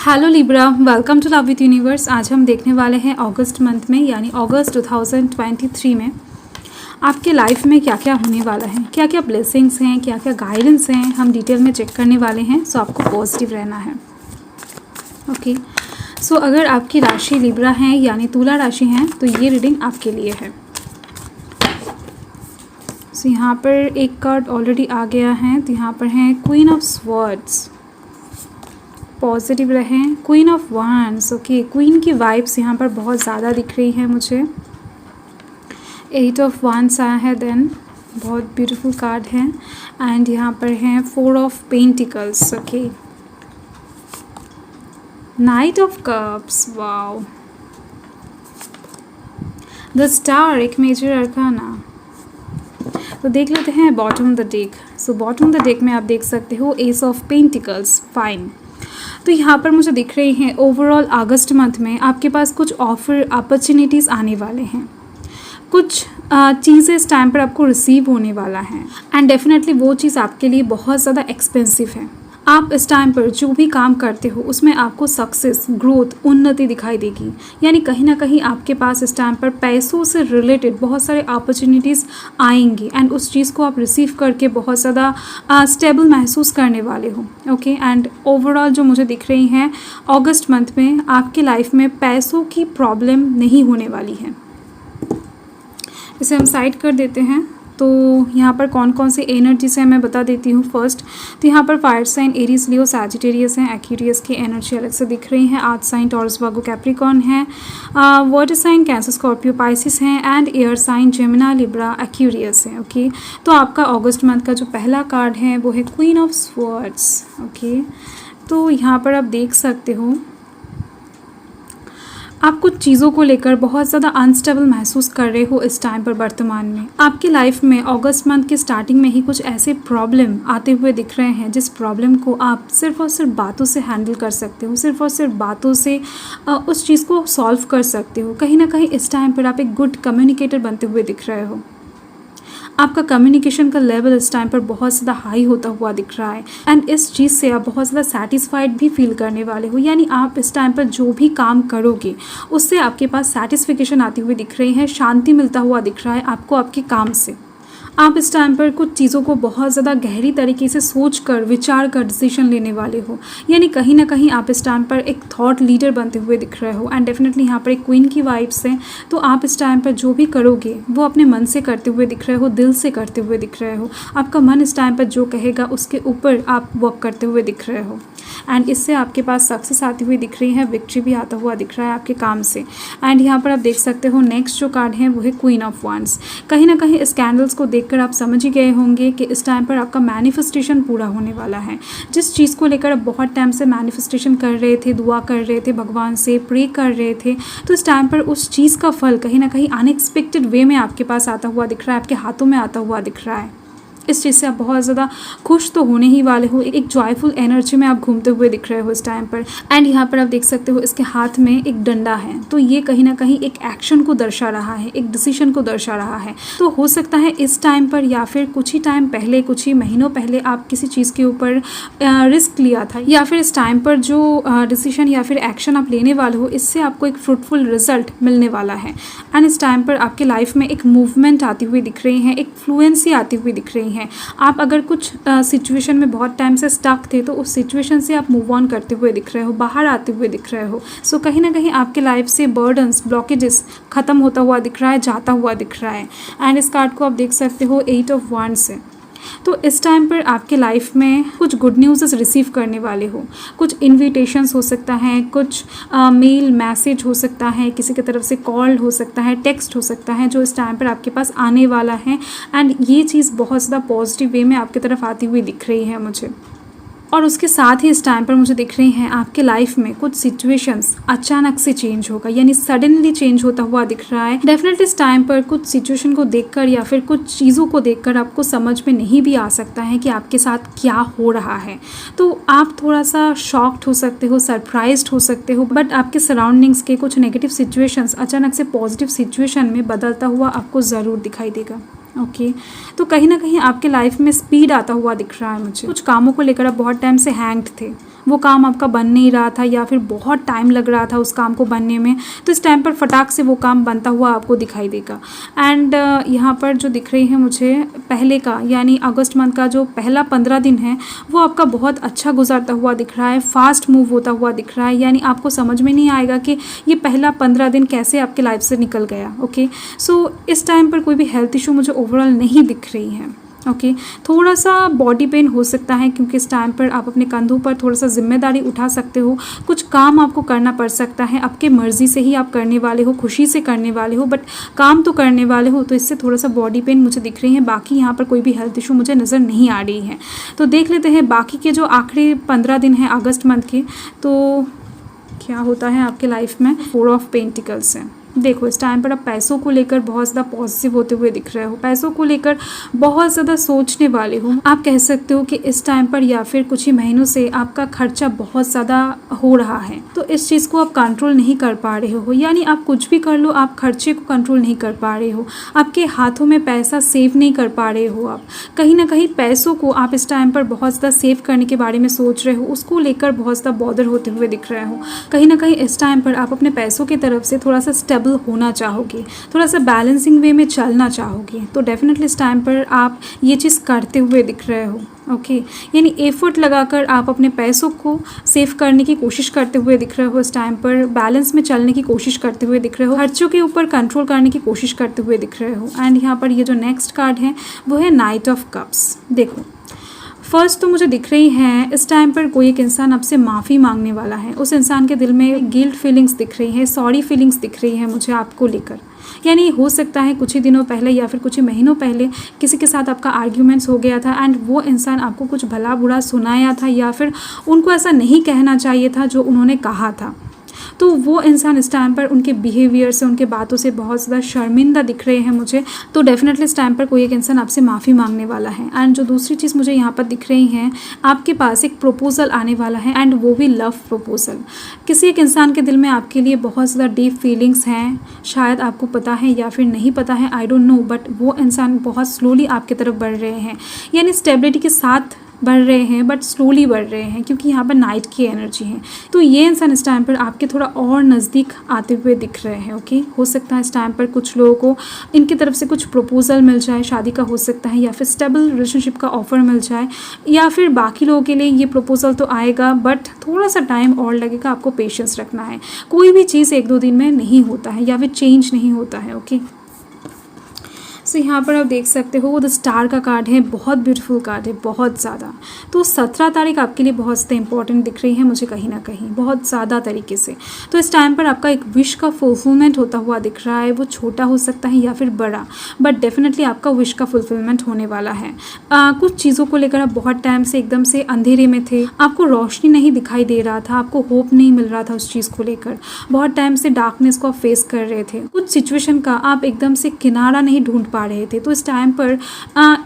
Hello Libra, welcome to love with universe. आज हम देखने वाले हैं अगस्त मंथ में यानी अगस्त 2023 में आपके लाइफ में क्या क्या होने वाला है, क्या क्या ब्लेसिंग्स हैं, क्या क्या गाइडेंस हैं, हम डिटेल में चेक करने वाले हैं। सो आपको पॉजिटिव रहना है। ओके, सो अगर आपकी राशि लिब्रा है यानी तुला राशि है तो ये रीडिंग आपके लिए है। सो यहाँ पर एक कार्ड ऑलरेडी आ गया है, तो यहाँ पर है क्वीन ऑफ स्वॉर्ड्स। पॉजिटिव रहें। Queen of wands, okay, queen की वाइब्स यहाँ पर बहुत ज़्यादा दिख रही है मुझे। एट ऑफ वांड्स आया है, देन बहुत ब्यूटीफुल कार्ड है। एंड यहाँ पर है four of pentacles, okay. Night of cups, wow. The star, एक मेजर अरकाना। तो देख लेते हैं bottom the deck. So bottom the deck में आप देख सकते हो एस ऑफ पेंटिकल्स, फाइन। तो यहाँ पर मुझे दिख रही हैं ओवरऑल अगस्त मंथ में आपके पास कुछ ऑफर अपॉर्चुनिटीज़ आने वाले हैं, कुछ चीज़ें इस टाइम पर आपको रिसीव होने वाला है। एंड डेफिनेटली वो चीज़ आपके लिए बहुत ज़्यादा एक्सपेंसिव है। आप इस टाइम पर जो भी काम करते हो उसमें आपको सक्सेस, ग्रोथ, उन्नति दिखाई देगी। यानी कहीं ना कहीं आपके पास इस टाइम पर पैसों से रिलेटेड बहुत सारे अपॉर्चुनिटीज़ आएंगी एंड उस चीज़ को आप रिसीव करके बहुत ज़्यादा स्टेबल महसूस करने वाले हो। ओके, एंड ओवरऑल जो मुझे दिख रही हैं अगस्त मंथ में आपकी लाइफ में पैसों की प्रॉब्लम नहीं होने वाली है। इसे हम साइड कर देते हैं। तो यहाँ पर कौन कौन सी एनर्जीज हैं मैं बता देती हूँ फर्स्ट। तो यहाँ पर fire sign Aries, Leo, Sagittarius हैं। एक्वेरियस की एनर्जी अलग से दिख रही है। Earth sign Taurus, Virgo, Capricorn है। Water sign Cancer, Scorpio, Pisces हैं। And air sign Gemini, Libra, Aquarius है। ओके, तो आपका अगस्त मंथ का जो पहला कार्ड है वो है क्वीन ऑफ स्वॉर्ड्स। ओके, तो यहाँ पर आप देख सकते हो आप कुछ चीज़ों को लेकर बहुत ज़्यादा अनस्टेबल महसूस कर रहे हो इस टाइम पर। वर्तमान में आपकी लाइफ में अगस्त मंथ के स्टार्टिंग में ही कुछ ऐसे प्रॉब्लम आते हुए दिख रहे हैं जिस प्रॉब्लम को आप सिर्फ और सिर्फ बातों से हैंडल कर सकते हो, सिर्फ और सिर्फ बातों से उस चीज़ को सॉल्व कर सकते हो। कहीं ना कहीं इस टाइम पर आप एक गुड कम्युनिकेटर बनते हुए दिख रहे हो। आपका कम्युनिकेशन का लेवल इस टाइम पर बहुत ज़्यादा हाई होता हुआ दिख रहा है एंड इस चीज़ से आप बहुत ज़्यादा सेटिस्फाइड भी फील करने वाले हो। यानी आप इस टाइम पर जो भी काम करोगे उससे आपके पास सेटिस्फिकेशन आती हुई दिख रही है, शांति मिलता हुआ दिख रहा है आपको आपके काम से। आप इस टाइम पर कुछ चीज़ों को बहुत ज़्यादा गहरी तरीके से सोच कर, विचार कर डिसीजन लेने वाले हो। यानी कहीं ना कहीं आप इस टाइम पर एक थॉट लीडर बनते हुए दिख रहे हो। एंड डेफिनेटली यहाँ पर एक क्वीन की वाइब्स हैं, तो आप इस टाइम पर जो भी करोगे वो अपने मन से करते हुए दिख रहे हो, दिल से करते हुए दिख रहे हो। आपका मन इस टाइम पर जो कहेगा उसके ऊपर आप वर्क करते हुए दिख रहे हो। एंड इससे आपके पास सक्सेस आती हुई दिख रही है, विक्ट्री भी आता हुआ दिख रहा है आपके काम से। एंड यहाँ पर आप देख सकते हो नेक्स्ट जो कार्ड है वो है क्वीन ऑफ वांड्स। कहीं ना कहीं इस कैंडल्स को देखकर आप समझ ही गए होंगे कि इस टाइम पर आपका मैनिफेस्टेशन पूरा होने वाला है। जिस चीज़ को लेकर आप बहुत टाइम से मैनिफेस्टेशन कर रहे थे, दुआ कर रहे थे, भगवान से प्रे कर रहे थे, तो इस टाइम पर उस चीज़ का फल कहीं ना कहीं अनएक्सपेक्टेड वे में आपके पास आता हुआ दिख रहा है, आपके हाथों में आता हुआ दिख रहा है। इस चीज़ से आप बहुत ज़्यादा खुश तो होने ही वाले हो। एक जॉयफुल एनर्जी में आप घूमते हुए दिख रहे हो इस टाइम पर। एंड यहाँ पर आप देख सकते हो इसके हाथ में एक डंडा है, तो ये कहीं ना कहीं एक एक्शन को दर्शा रहा है, एक डिसीजन को दर्शा रहा है। तो हो सकता है इस टाइम पर या फिर कुछ ही टाइम पहले, कुछ ही महीनों पहले आप किसी चीज़ के ऊपर रिस्क लिया था, या फिर इस टाइम पर जो डिसीजन या फिर एक्शन आप लेने वाले हो इससे आपको एक फ्रूटफुल रिजल्ट मिलने वाला है। एंड इस टाइम पर आपके लाइफ में एक मूवमेंट आती हुई दिख रही है, एक फ्लुएंसी आती हुई दिख रही है। आप अगर कुछ सिचुएशन में बहुत टाइम से स्टक थे तो उस सिचुएशन से आप मूव ऑन करते हुए दिख रहे हो, बाहर आते हुए दिख रहे हो। सो कहीं ना कहीं आपके लाइफ से बर्डन्स, ब्लॉकेजेस ख़त्म होता हुआ दिख रहा है, जाता हुआ दिख रहा है। एंड इस कार्ड को आप देख सकते हो एट ऑफ वांड्स है। तो इस टाइम पर आपके लाइफ में कुछ गुड न्यूज़ रिसीव करने वाले हो। कुछ इन्विटेशंस हो सकता है, कुछ मेल मैसेज हो सकता है, किसी की तरफ से कॉल हो सकता है, टेक्स्ट हो सकता है, जो इस टाइम पर आपके पास आने वाला है। एंड ये चीज़ बहुत ज़्यादा पॉजिटिव वे में आपकी तरफ आती हुई दिख रही है मुझे। और उसके साथ ही इस टाइम पर मुझे दिख रही हैं आपके लाइफ में कुछ सिचुएशंस अचानक से चेंज होगा, यानी सडनली चेंज होता हुआ दिख रहा है। डेफिनेटली इस टाइम पर कुछ सिचुएशन को देखकर या फिर कुछ चीज़ों को देखकर आपको समझ में नहीं भी आ सकता है कि आपके साथ क्या हो रहा है। तो आप थोड़ा सा शॉक्ड हो सकते हो, सरप्राइज्ड हो सकते हो, बट आपके सराउंडिंग्स के कुछ नेगेटिव सिचुएशंस अचानक से पॉजिटिव सिचुएशन में बदलता हुआ आपको ज़रूर दिखाई देगा। ओके, तो कहीं ना कहीं आपके लाइफ में स्पीड आता हुआ दिख रहा है मुझे। कुछ कामों को लेकर आप बहुत टाइम से हैंग्ड थे, वो काम आपका बन नहीं रहा था या फिर बहुत टाइम लग रहा था उस काम को बनने में, तो इस टाइम पर फटाक से वो काम बनता हुआ आपको दिखाई देगा। एंड यहाँ पर जो दिख रही है मुझे पहले का यानी अगस्त मंथ का जो पहला 15 दिन है वो आपका बहुत अच्छा गुजरता हुआ दिख रहा है, फास्ट मूव होता हुआ दिख रहा है। यानी आपको समझ में नहीं आएगा कि ये पहला 15 दिन कैसे आपके लाइफ से निकल गया। ओके, सो इस टाइम पर कोई भी हेल्थ इशू मुझे ओवरऑल नहीं दिख रही है। ओके, थोड़ा सा बॉडी पेन हो सकता है क्योंकि इस टाइम पर आप अपने कंधों पर थोड़ा सा जिम्मेदारी उठा सकते हो, कुछ काम आपको करना पड़ सकता है, आपके मर्ज़ी से ही आप करने वाले हो, खुशी से करने वाले हो, बट काम तो करने वाले हो, तो इससे थोड़ा सा बॉडी पेन मुझे दिख रही है। बाकी यहाँ पर कोई भी हेल्थ इशू मुझे नज़र नहीं आ रही है। तो देख लेते हैं बाकी के जो आखिरी 15 दिन हैं अगस्त मंथ के, तो क्या होता है आपके लाइफ में। 4 ऑफ पेंटिकल्स है। देखो इस टाइम पर आप पैसों को लेकर बहुत ज़्यादा पॉजिटिव होते हुए दिख रहे हो, पैसों को लेकर बहुत ज़्यादा सोचने वाले हो। आप कह सकते हो कि इस टाइम पर या फिर कुछ ही महीनों से आपका खर्चा बहुत ज़्यादा हो रहा है, तो इस चीज़ को आप कंट्रोल नहीं कर पा रहे हो। यानी आप कुछ भी कर लो, आप खर्चे को कंट्रोल नहीं कर पा रहे हो, आपके हाथों में पैसा सेव नहीं कर पा रहे हो। आप कहीं ना कहीं पैसों को आप इस टाइम पर बहुत ज़्यादा सेव करने के बारे में सोच रहे हो, उसको लेकर बहुत ज़्यादा बॉदर होते हुए दिख रहे हो। कहीं ना कहीं इस टाइम पर आप अपने पैसों की तरफ से थोड़ा सा स्टेबल होना चाहोगे, थोड़ा सा बैलेंसिंग वे में चलना चाहोगे, तो डेफिनेटली इस टाइम पर आप ये चीज़ करते हुए दिख रहे हो। ओके, यानी एफर्ट लगाकर आप अपने पैसों को सेव करने की कोशिश करते हुए दिख रहे हो, इस टाइम पर बैलेंस में चलने की कोशिश करते हुए दिख रहे हो, खर्चों के ऊपर कंट्रोल करने की कोशिश करते हुए दिख रहे हो। एंड यहाँ पर ये जो नेक्स्ट कार्ड है वो है नाइट ऑफ कप्स। देखो फर्स्ट तो मुझे दिख रही है इस टाइम पर कोई एक इंसान आपसे माफ़ी मांगने वाला है, उस इंसान के दिल में गिल्ट फीलिंग्स दिख रही है, सॉरी फीलिंग्स दिख रही है मुझे आपको लेकर। यानी हो सकता है कुछ ही दिनों पहले या फिर कुछ ही महीनों पहले किसी के साथ आपका आर्ग्यूमेंट्स हो गया था एंड वो इंसान आपको कुछ भला बुरा सुनाया था या फिर उनको ऐसा नहीं कहना चाहिए था जो उन्होंने कहा था, तो वो इंसान इस टाइम पर उनके बिहेवियर से, उनके बातों से बहुत ज़्यादा शर्मिंदा दिख रहे हैं मुझे। तो डेफिनेटली इस टाइम पर कोई एक इंसान आपसे माफ़ी मांगने वाला है। एंड जो दूसरी चीज़ मुझे यहाँ पर दिख रही है, आपके पास एक प्रपोजल आने वाला है एंड वो भी लव प्रपोजल। किसी एक इंसान के दिल में आपके लिए बहुत ज़्यादा डीप फीलिंग्स हैं, शायद आपको पता है या फिर नहीं पता है, आई डोंट नो, बट वो इंसान बहुत स्लोली आपकी तरफ बढ़ रहे हैं, यानी स्टेबिलिटी के साथ बढ़ रहे हैं बट स्लोली बढ़ रहे हैं क्योंकि यहाँ पर नाइट की एनर्जी है। तो ये इंसान इस टाइम पर आपके थोड़ा और नज़दीक आते हुए दिख रहे हैं। ओके, हो सकता है इस टाइम पर कुछ लोगों को इनकी तरफ से कुछ प्रपोजल मिल जाए, शादी का हो सकता है या फिर स्टेबल रिलेशनशिप का ऑफर मिल जाए, या फिर बाकी लोगों के लिए ये प्रपोजल तो आएगा बट थोड़ा सा टाइम और लगेगा, आपको पेशेंस रखना है। कोई भी चीज़ 1-2 दिन में नहीं होता है या फिर चेंज नहीं होता है। ओके, सो यहाँ पर आप देख सकते हो वो द स्टार का कार्ड है, बहुत ब्यूटीफुल कार्ड है, बहुत ज़्यादा। तो 17 तारीख आपके लिए बहुत ज़्यादा इंपॉर्टेंट दिख रही है मुझे कहीं ना कहीं, बहुत ज़्यादा तरीके से। तो इस टाइम पर आपका एक विश का फुलफिलमेंट होता हुआ दिख रहा है, वो छोटा हो सकता है या फिर बड़ा, बट डेफिनेटली आपका विश का फुलफिलमेंट होने वाला है। कुछ चीज़ों को लेकर आप बहुत टाइम से एकदम से अंधेरे में थे, आपको रोशनी नहीं दिखाई दे रहा था, आपको होप नहीं मिल रहा था उस चीज़ को लेकर, बहुत टाइम से डार्कनेस को आप फेस कर रहे थे, कुछ सिचुएशन का आप एकदम से किनारा नहीं ढूंढ पा रहे थे। तो इस टाइम पर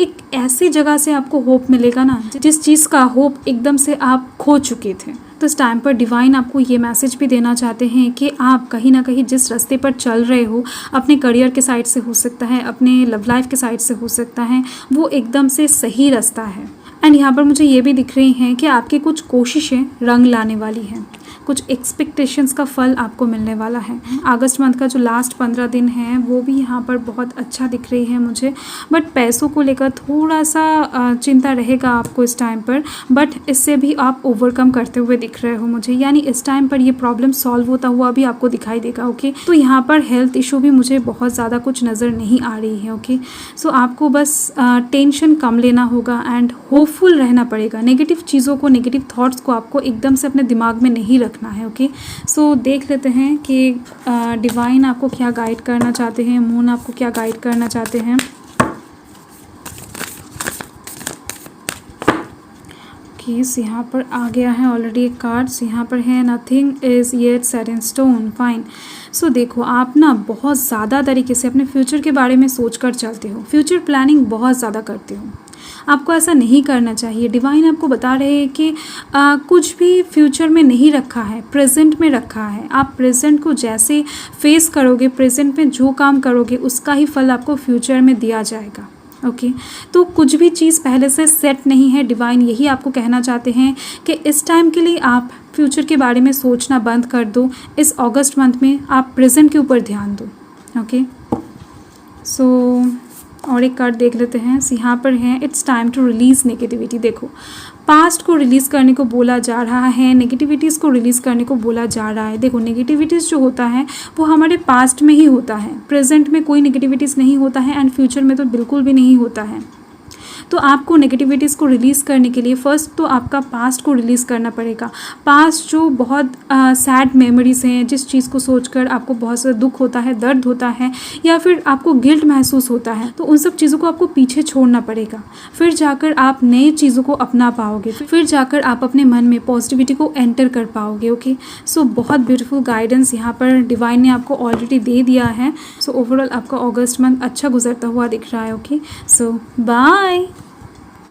एक ऐसी जगह से आपको होप मिलेगा ना, जिस चीज़ का होप एकदम से आप खो चुके थे। तो इस टाइम पर डिवाइन आपको ये मैसेज भी देना चाहते हैं कि आप कहीं ना कहीं जिस रास्ते पर चल रहे हो, अपने करियर के साइड से हो सकता है, अपने लव लाइफ के साइड से हो सकता है, वो एकदम से सही रास्ता है। एंड यहाँ पर मुझे ये भी दिख रही हैं कि आपकी कुछ कोशिशें रंग लाने वाली हैं, कुछ एक्सपेक्टेशंस का फल आपको मिलने वाला है। अगस्त मंथ का जो लास्ट 15 दिन है वो भी यहाँ पर बहुत अच्छा दिख रही है मुझे, बट पैसों को लेकर थोड़ा सा चिंता रहेगा आपको इस टाइम पर, बट इससे भी आप ओवरकम करते हुए दिख रहे हो मुझे, यानी इस टाइम पर ये प्रॉब्लम सॉल्व होता हुआ भी आपको दिखाई देगा। ओके, तो यहाँ पर हेल्थ इशू भी मुझे बहुत ज़्यादा कुछ नज़र नहीं आ रही है। ओके, सो आपको बस टेंशन कम लेना होगा एंड होपफुल रहना पड़ेगा। नेगेटिव चीज़ों को, नेगेटिव थॉट्स को आपको एकदम से अपने दिमाग में नहीं रखना है। ओके, सो देख लेते हैं कि डिवाइन आपको क्या गाइड करना चाहते हैं, मून आपको क्या गाइड करना चाहते हैं। केस यहाँ पर आ गया है ऑलरेडी एक कार्ड्स, यहाँ पर है nothing is yet set in stone. Fine, so देखो आप ना बहुत ज़्यादा तरीके से अपने फ्यूचर के बारे में सोच कर चलते हो, फ्यूचर प्लानिंग बहुत ज़्यादा करते हो, आपको ऐसा नहीं करना चाहिए। डिवाइन आपको बता रहे हैं कि कुछ भी फ्यूचर में नहीं रखा है, प्रेजेंट में रखा है। आप प्रेजेंट को जैसे फेस करोगे, प्रेजेंट में जो काम करोगे उसका ही फल आपको फ्यूचर में दिया जाएगा। ओके तो कुछ भी चीज़ पहले से सेट नहीं है, डिवाइन यही आपको कहना चाहते हैं कि इस टाइम के लिए आप फ्यूचर के बारे में सोचना बंद कर दो। इस अगस्त मंथ में आप प्रेजेंट के ऊपर ध्यान दो। ओके सो और एक कार्ड देख लेते हैं। यहाँ पर है it's time to release negativity. देखो पास्ट को रिलीज़ करने को बोला जा रहा है, नेगेटिविटीज़ को रिलीज़ करने को बोला जा रहा है। देखो नेगेटिविटीज़ जो होता है वो हमारे पास्ट में ही होता है, प्रेजेंट में कोई नेगेटिविटीज़ नहीं होता है एंड फ्यूचर में तो बिल्कुल भी नहीं होता है। तो आपको नेगेटिविटीज़ को रिलीज़ करने के लिए फ़र्स्ट तो आपका पास्ट को रिलीज़ करना पड़ेगा। पास्ट जो बहुत सैड मेमोरीज़ हैं, जिस चीज़ को सोचकर आपको बहुत ज़्यादा दुख होता है, दर्द होता है या फिर आपको गिल्ट महसूस होता है, तो उन सब चीज़ों को आपको पीछे छोड़ना पड़ेगा। फिर जाकर आप नई चीज़ों को अपना पाओगे, फिर जाकर आप अपने मन में पॉजिटिविटी को एंटर कर पाओगे। ओके सो बहुत ब्यूटीफुल गाइडेंस यहाँ पर डिवाइन ने आपको ऑलरेडी दे दिया है। सो ओवरऑल आपका अगस्त मंथ अच्छा गुजरता हुआ दिख रहा है। Okay so bye.